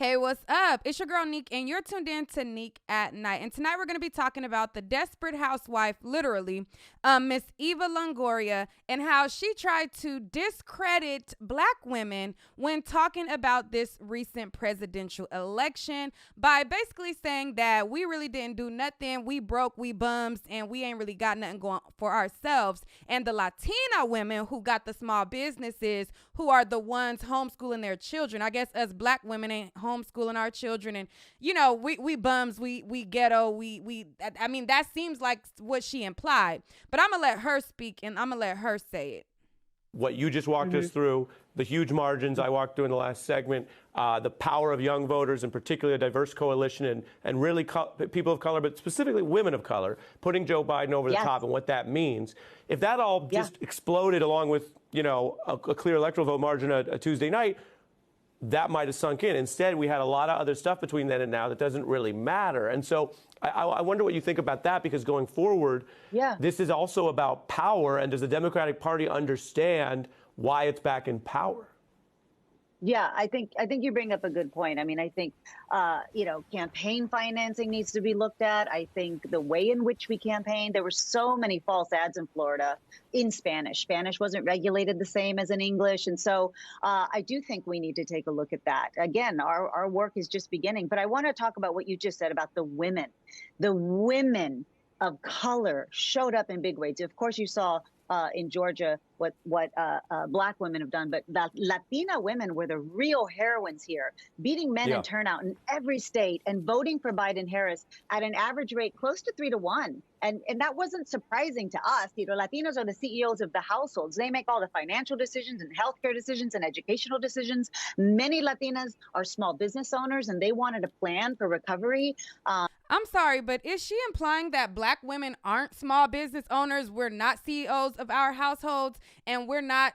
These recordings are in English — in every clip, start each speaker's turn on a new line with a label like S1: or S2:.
S1: Hey, what's up? It's your girl Neek, and you're tuned in to Neek at Night. And tonight we're going to be talking about the desperate housewife, literally, Miss Eva Longoria, and how she tried to discredit black women when talking about this recent presidential election by basically saying that we really didn't do nothing, we broke, we bums, and we ain't really got nothing going for ourselves. And the Latina women who got the small businesses, who are the ones homeschooling their children. I guess us black women ain't homeschooling our children, and you know, we bums, we ghetto, I mean, that seems like what she implied, but I'm gonna let her speak and I'm gonna let her say it.
S2: What you just walked us through, the huge margins I walked through in the last segment, the power of young voters, and particularly a diverse coalition, and really people of color, but specifically women of color, putting Joe Biden over the top, and what that means. If that all just exploded along with, you know, a clear electoral vote margin a Tuesday night, that might have sunk in. Instead, we had a lot of other stuff between then and now that doesn't really matter. And so I wonder what you think about that, because going forward, this is also about power. And does the Democratic Party understand why it's back in power?
S3: Yeah, I think you bring up a good point. I mean, I think, you know, campaign financing needs to be looked at. I think the way in which we campaigned, there were so many false ads in Florida in Spanish. Spanish wasn't regulated the same as in English. And so I do think we need to take a look at that. Again, our work is just beginning. But I want to talk about what you just said about the women. The women of color showed up in big ways. Of course, you saw in Georgia what black women have done, but the Latina women were the real heroines here, beating men in turnout in every state and voting for Biden-Harris at an average rate close to 3-1. And that wasn't surprising to us. You know, Latinos are the CEOs of the households. They make all the financial decisions and healthcare decisions and educational decisions. Many Latinas are small business owners, and they wanted a plan for recovery.
S1: I'm sorry, but is she implying that black women aren't small business owners? We're not CEOs of our households, and we're not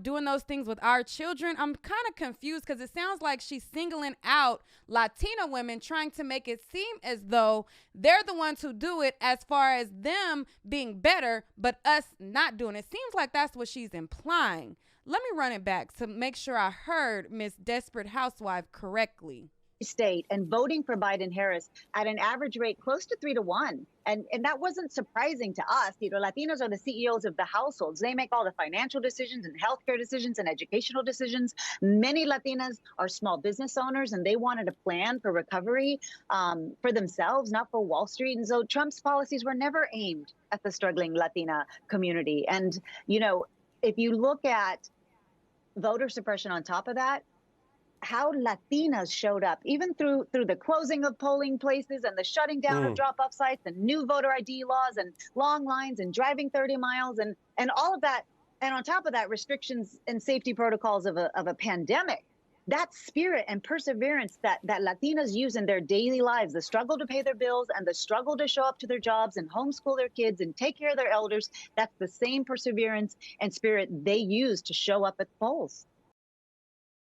S1: doing those things with our children? I'm kind of confused, because it sounds like she's singling out Latina women, trying to make it seem as though they're the ones who do it as far as them being better, but us not doing it. Seems like that's what she's implying. Let me run it back to make sure I heard Miss Desperate Housewife correctly.
S3: State and voting for Biden-Harris at an average rate close to 3-1. And that wasn't surprising to us. You know, Latinos are the CEOs of the households. They make all the financial decisions and healthcare decisions and educational decisions. Many Latinas are small business owners, and they wanted a plan for recovery for themselves, not for Wall Street. And so Trump's policies were never aimed at the struggling Latina community. And, you know, if you look at voter suppression on top of that, how Latinas showed up, even through the closing of polling places and the shutting down of drop-off sites and new voter ID laws and long lines and driving 30 miles and all of that. And on top of that, restrictions and safety protocols of a pandemic. That spirit and perseverance that Latinas use in their daily lives, the struggle to pay their bills and the struggle to show up to their jobs and homeschool their kids and take care of their elders, that's the same perseverance and spirit they use to show up at the polls.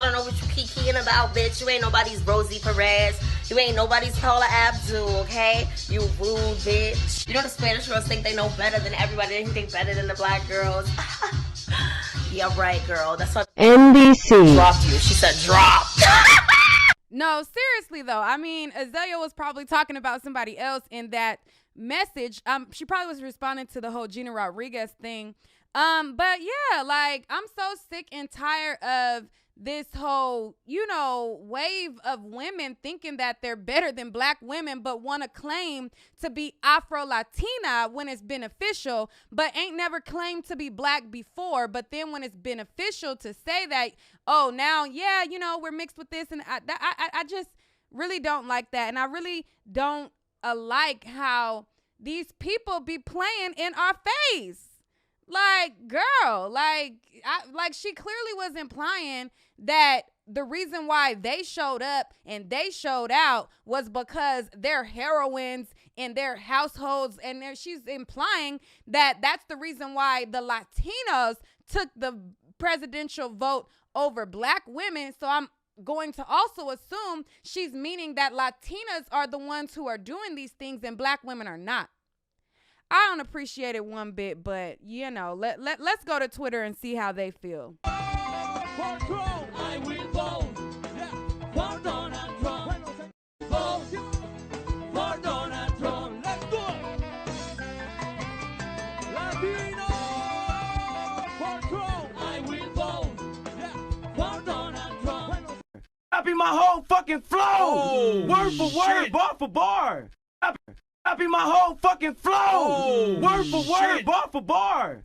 S4: I don't know what you kikiing about, bitch. You ain't nobody's Rosie Perez. You ain't nobody's Paula Abdul, okay? You rude bitch. You know the Spanish girls think they know better than everybody. They think better than the black girls. Yeah, right, girl. That's what
S5: NBC
S4: dropped you. She said drop.
S1: No, seriously though. I mean, Azalea was probably talking about somebody else in that message. She probably was responding to the whole Gina Rodriguez thing. But yeah, like, I'm so sick and tired of this whole, you know, wave of women thinking that they're better than black women, but want to claim to be Afro-Latina when it's beneficial, but ain't never claimed to be black before. But then when it's beneficial to say that, oh, now, yeah, you know, we're mixed with this. And I just really don't like that. And I really don't like how these people be playing in our face. Like, girl, like she clearly was implying that the reason why they showed up and they showed out was because they're heroines in their households. And she's implying that that's the reason why the Latinos took the presidential vote over black women. So I'm going to also assume she's meaning that Latinas are the ones who are doing these things and black women are not. I don't appreciate it one bit, but, you know, let's go to Twitter and see how they feel.
S6: I will vote for Donald
S5: Copy my whole fucking flow. Word for word, bar for bar. Copy my whole fucking flow. Word for word, bar for bar.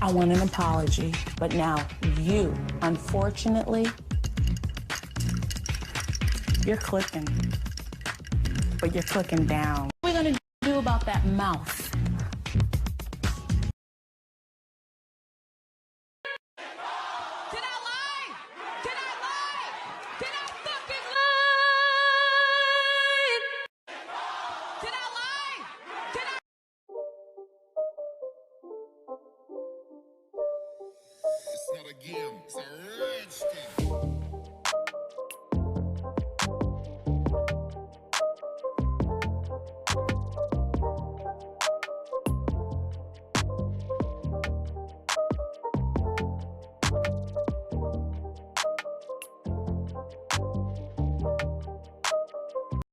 S6: I want an apology. But now you, unfortunately, you're clicking. But you're clicking down. What are we gonna do about that mouth?
S1: Did I lie? Did I lie? Did I fucking lie? Did I lie? Did I?
S7: It's not a game, it's a